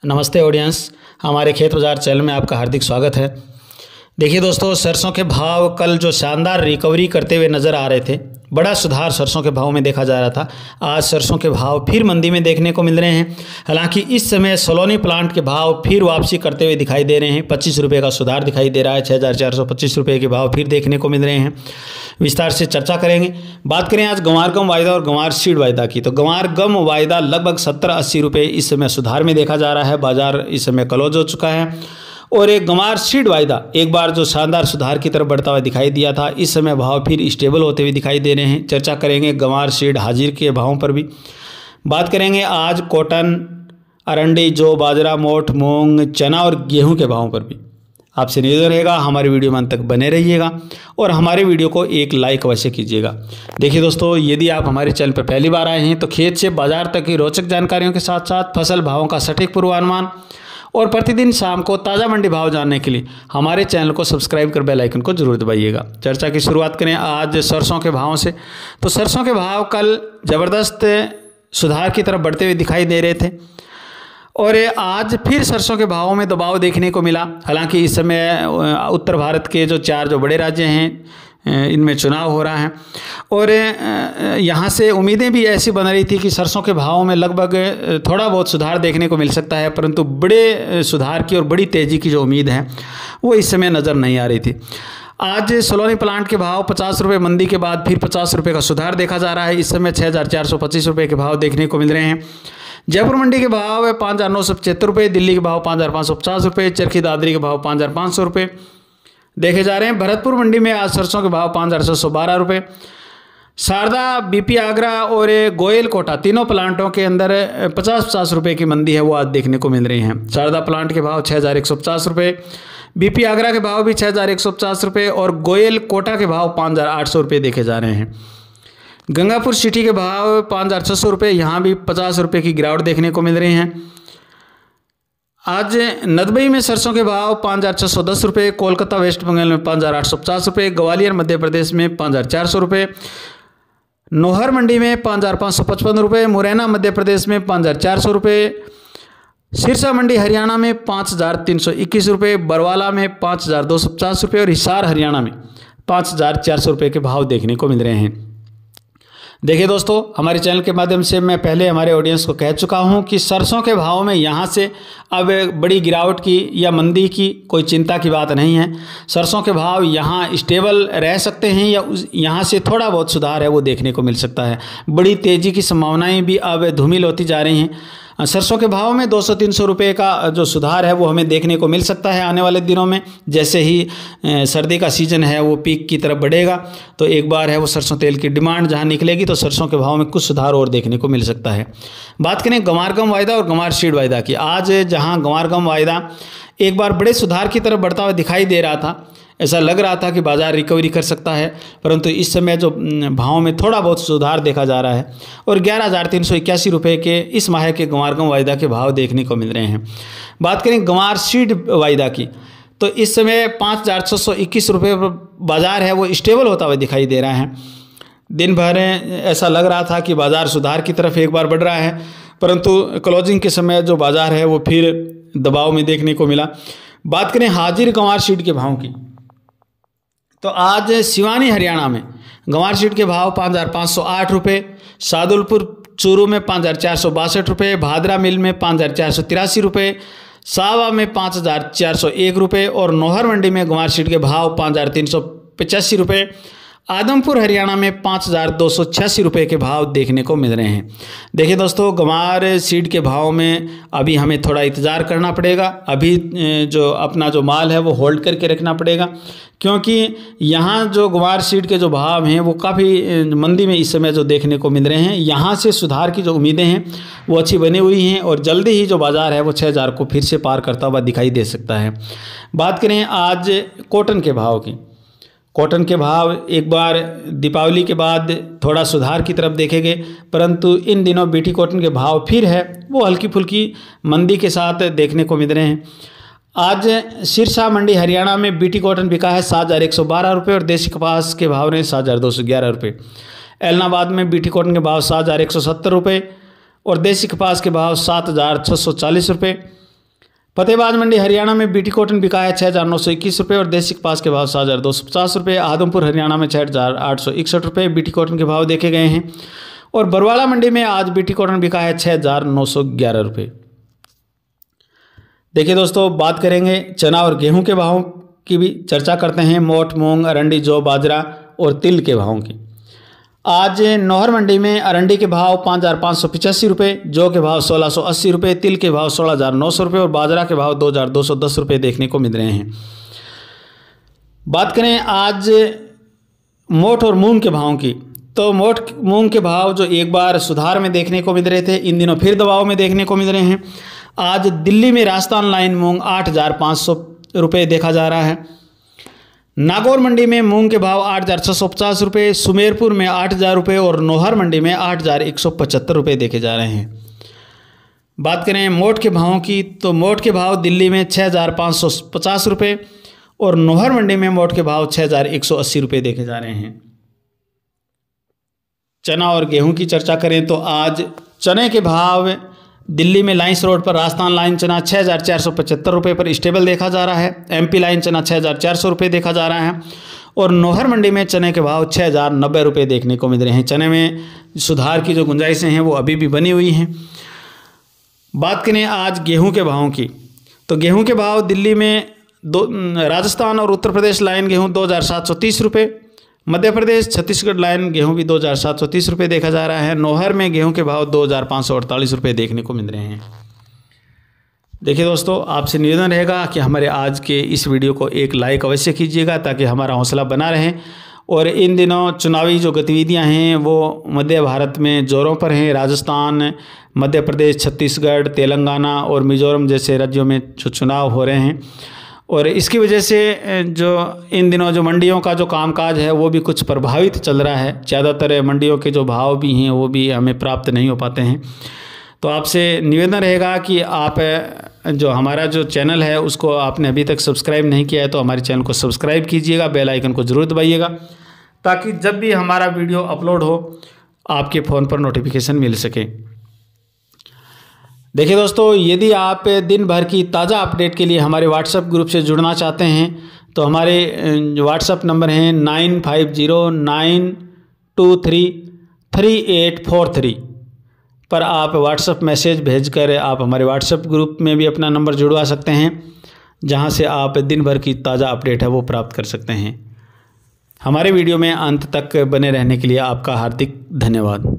नमस्ते ऑडियंस, हमारे खेत बाजार चैनल में आपका हार्दिक स्वागत है। देखिए दोस्तों, सरसों के भाव कल जो शानदार रिकवरी करते हुए नज़र आ रहे थे, बड़ा सुधार सरसों के भाव में देखा जा रहा था। आज सरसों के भाव फिर मंदी में देखने को मिल रहे हैं। हालांकि इस समय सलोनी प्लांट के भाव फिर वापसी करते हुए दिखाई दे रहे हैं। 25 रुपये का सुधार दिखाई दे रहा है। 6,425 रुपये के भाव फिर देखने को मिल रहे हैं। विस्तार से चर्चा करेंगे। बात करें आज गंवार गम वायदा और गंवार सीड वायदा की, तो गंवार गम वायदा लगभग 70-80 रुपये इस समय सुधार में देखा जा रहा है। बाजार इस समय क्लोज हो चुका है। और एक गंवार सीड वायदा एक बार जो शानदार सुधार की तरफ बढ़ता हुआ दिखाई दिया था, इस समय भाव फिर स्टेबल होते हुए दिखाई दे रहे हैं। चर्चा करेंगे गंवार सीड हाजिर के भावों पर भी। बात करेंगे आज कॉटन, अरंडी, जौ, बाजरा, मोठ, मूंग, चना और गेहूं के भावों पर भी। आपसे निवेदन रहेगा हमारे वीडियो में अंत तक बने रहिएगा और हमारे वीडियो को एक लाइक अवश्य कीजिएगा। देखिए दोस्तों, यदि आप हमारे चैनल पर पहली बार आए हैं तो खेत से बाजार तक की रोचक जानकारियों के साथ साथ फसल भावों का सटीक पूर्वानुमान और प्रतिदिन शाम को ताज़ा मंडी भाव जानने के लिए हमारे चैनल को सब्सक्राइब कर बेल आइकन को जरूर दबाइएगा। चर्चा की शुरुआत करें आज सरसों के भावों से। तो सरसों के भाव कल ज़बरदस्त सुधार की तरफ बढ़ते हुए दिखाई दे रहे थे और आज फिर सरसों के भावों में दबाव देखने को मिला। हालांकि इस समय उत्तर भारत के जो 4 बड़े राज्य हैं, इनमें चुनाव हो रहा है और यहाँ से उम्मीदें भी ऐसी बन रही थी कि सरसों के भावों में लगभग थोड़ा बहुत सुधार देखने को मिल सकता है, परंतु बड़े सुधार की और बड़ी तेज़ी की जो उम्मीद है वो इस समय नज़र नहीं आ रही थी। आज सलोनी प्लांट के भाव 50 रुपये मंदी के बाद फिर 50 रुपये का सुधार देखा जा रहा है। इस समय 6,425 रुपये के भाव देखने को मिल रहे हैं। जयपुर मंडी के भाव है 5,975 रुपये, दिल्ली के भाव 5,550 रुपये, चरखी दादरी के भाव 5,500 रुपये देखे जा रहे हैं। भरतपुर मंडी में आज सरसों के भाव 5,612 रुपये। शारदा, बीपी आगरा और गोयल कोटा तीनों प्लांटों के अंदर 50-50 रुपये की मंदी है, वो आज देखने को मिल रही हैं। शारदा प्लांट के भाव 6,150 रुपये, बीपी आगरा के भाव भी 6,150 रुपये और गोयल कोटा के भाव 5,800 रुपये देखे जा रहे हैं। गंगापुर सिटी के भाव 5,600 रुपये, यहाँ भी 50 रुपये की गिरावट देखने को मिल रही हैं। आज नदबई में सरसों के भाव 5,610 रुपये, कोलकाता वेस्ट बंगाल में 5,850 रुपये, ग्वालियर मध्य प्रदेश में 5,400 रुपये, नोहर मंडी में 5,555 रुपये, मुरैना मध्य प्रदेश में 5,400 रुपये, सिरसा मंडी हरियाणा में 5,321 रुपये, बरवाला में 5,250 रुपये और हिसार हरियाणा में 5,400 रुपये के भाव देखने को मिल रहे हैं। देखिए दोस्तों, हमारे चैनल के माध्यम से मैं पहले हमारे ऑडियंस को कह चुका हूं कि सरसों के भाव में यहां से अब बड़ी गिरावट की या मंदी की कोई चिंता की बात नहीं है। सरसों के भाव यहां स्टेबल रह सकते हैं या यहां से थोड़ा बहुत सुधार है वो देखने को मिल सकता है। बड़ी तेज़ी की संभावनाएं भी अब धूमिल होती जा रही हैं। सरसों के भाव में 200-300 रुपये का जो सुधार है वो हमें देखने को मिल सकता है आने वाले दिनों में। जैसे ही सर्दी का सीज़न है वो पीक की तरफ बढ़ेगा तो एक बार है वो सरसों तेल की डिमांड जहां निकलेगी तो सरसों के भाव में कुछ सुधार और देखने को मिल सकता है। बात करें गंवार गम वायदा और गंवार सीड वायदा की। आज जहाँ गंवार गम वायदा एक बार बड़े सुधार की तरफ बढ़ता हुआ दिखाई दे रहा था, ऐसा लग रहा था कि बाजार रिकवरी कर सकता है, परंतु इस समय जो भाव में थोड़ा बहुत सुधार देखा जा रहा है और 11,381 रुपये के इस माह के गंवार गम वायदा के भाव देखने को मिल रहे हैं। बात करें गंवार सीड वायदा की, तो इस समय 5,621 रुपये पर बाजार है वो स्टेबल होता हुआ दिखाई दे रहा है। दिन भर ऐसा लग रहा था कि बाजार सुधार की तरफ एक बार बढ़ रहा है, परंतु क्लोजिंग के समय जो बाजार है वो फिर दबाव में देखने को मिला। बात करें हाजिर गंवार सीड के भाव की, तो आज सिवानी हरियाणा में गंवार सीड के भाव 5,508 रुपये, सादुलपुर चूरू में 5,462 रुपये, भादरा मिल में 5,483 रुपये, सावा में 5,401 रुपये और नोहर मंडी में गंवार सीड के भाव 5,385 रुपये, आदमपुर हरियाणा में 5,286 रुपये के भाव देखने को मिल रहे हैं। देखिए दोस्तों, गंवार सीड के भाव में अभी हमें थोड़ा इंतज़ार करना पड़ेगा। अभी जो अपना जो माल है वो होल्ड करके रखना पड़ेगा, क्योंकि यहाँ जो गंवार सीड के जो भाव हैं वो काफ़ी मंदी में इस समय जो देखने को मिल रहे हैं। यहाँ से सुधार की जो उम्मीदें हैं वो अच्छी बनी हुई हैं और जल्दी ही जो बाज़ार है वो 6,000 को फिर से पार करता हुआ दिखाई दे सकता है। बात करें आज कॉटन के भाव की, कॉटन के भाव एक बार दीपावली के बाद थोड़ा सुधार की तरफ देखे गए, परंतु इन दिनों बीटी कॉटन के भाव फिर है वो हल्की फुल्की मंदी के साथ देखने को मिल रहे हैं। आज सिरसा मंडी हरियाणा में बीटी कॉटन बिका है 7,112 रुपये और देसी कपास के भाव ने 7,211 रुपये। एलनाबाद में बीटी कॉटन के भाव 7,170 रुपये और देसी कपास के भाव 7,640 रुपये। फतेहबाद मंडी हरियाणा में बीटी कॉटन बिका है 6,921 रुपये और देसी कपास के भाव 7,250 रुपये। आदमपुर हरियाणा में 6,861 रुपये बीटी कॉटन के भाव देखे गए हैं। और बरवाला मंडी में आज बीटी कॉटन बिका है 6,911 रुपये। देखिए दोस्तों, बात करेंगे चना और गेहूं के भावों की भी चर्चा करते हैं। मोठ, मूंग, अरंडी, जौ, बाजरा और तिल के भावों की। आज नौहर मंडी में अरंडी के भाव 5,585 रुपये, जौ के भाव 1,680 रुपये, तिल के भाव 16,900 रुपये और बाजरा के भाव 2,210 रुपये देखने को मिल रहे हैं। बात करें आज मोठ और मूंग के भावों की, तो मोठ मूंग के भाव जो एक बार सुधार में देखने को मिल रहे थे, इन दिनों फिर दबाव में देखने को मिल रहे हैं। आज दिल्ली में राजस्थान लाइन मूंग 8,500 रुपये देखा जा रहा है। नागौर मंडी में मूंग के भाव 8,650 रुपये, सुमेरपुर में 8,000 रुपये और नौहर मंडी में 8,175 रुपये देखे जा रहे हैं। बात करें मोठ के भावों की, तो मोठ के भाव दिल्ली में 6,550 रुपये और नौहर मंडी में मोठ के भाव 6,180 रुपये देखे जा रहे हैं। चना और गेहूं की चर्चा करें तो आज चने के भाव दिल्ली में लाइंस रोड पर राजस्थान लाइन चना 6,475 रुपये पर स्टेबल देखा जा रहा है। एमपी लाइन चना 6,400 रुपये देखा जा रहा है और नौहर मंडी में चने के भाव 6,090 रुपये देखने को मिल रहे हैं। चने में सुधार की जो गुंजाइशें हैं वो अभी भी बनी हुई हैं। बात करें आज गेहूं के भावों की, तो गेहूं के भाव दिल्ली में राजस्थान और उत्तर प्रदेश लाइन गेहूँ 2,730 रुपये, मध्य प्रदेश छत्तीसगढ़ लाइन गेहूं भी 2,730 रुपये देखा जा रहा है। नौहर में गेहूं के भाव 2,548 रुपये देखने को मिल रहे हैं। देखिए दोस्तों, आपसे निवेदन रहेगा कि हमारे आज के इस वीडियो को एक लाइक अवश्य कीजिएगा ताकि हमारा हौसला बना रहे। और इन दिनों चुनावी जो गतिविधियां हैं वो मध्य भारत में जोरों पर हैं। राजस्थान, मध्य प्रदेश, छत्तीसगढ़, तेलंगाना और मिजोरम जैसे राज्यों में जो चुनाव हो रहे हैं और इसकी वजह से जो इन दिनों जो मंडियों का जो कामकाज है वो भी कुछ प्रभावित चल रहा है। ज़्यादातर मंडियों के जो भाव भी हैं वो भी हमें प्राप्त नहीं हो पाते हैं। तो आपसे निवेदन रहेगा कि आप जो हमारा जो चैनल है उसको आपने अभी तक सब्सक्राइब नहीं किया है तो हमारे चैनल को सब्सक्राइब कीजिएगा, बेल आइकन को ज़रूर दबाइएगा ताकि जब भी हमारा वीडियो अपलोड हो आपके फ़ोन पर नोटिफिकेशन मिल सके। देखिए दोस्तों, यदि आप दिन भर की ताज़ा अपडेट के लिए हमारे व्हाट्सएप ग्रुप से जुड़ना चाहते हैं तो हमारे व्हाट्सएप नंबर हैं 9509233843 पर आप व्हाट्सएप मैसेज भेजकर आप हमारे व्हाट्सएप ग्रुप में भी अपना नंबर जुड़वा सकते हैं, जहां से आप दिन भर की ताज़ा अपडेट है वो प्राप्त कर सकते हैं। हमारे वीडियो में अंत तक बने रहने के लिए आपका हार्दिक धन्यवाद।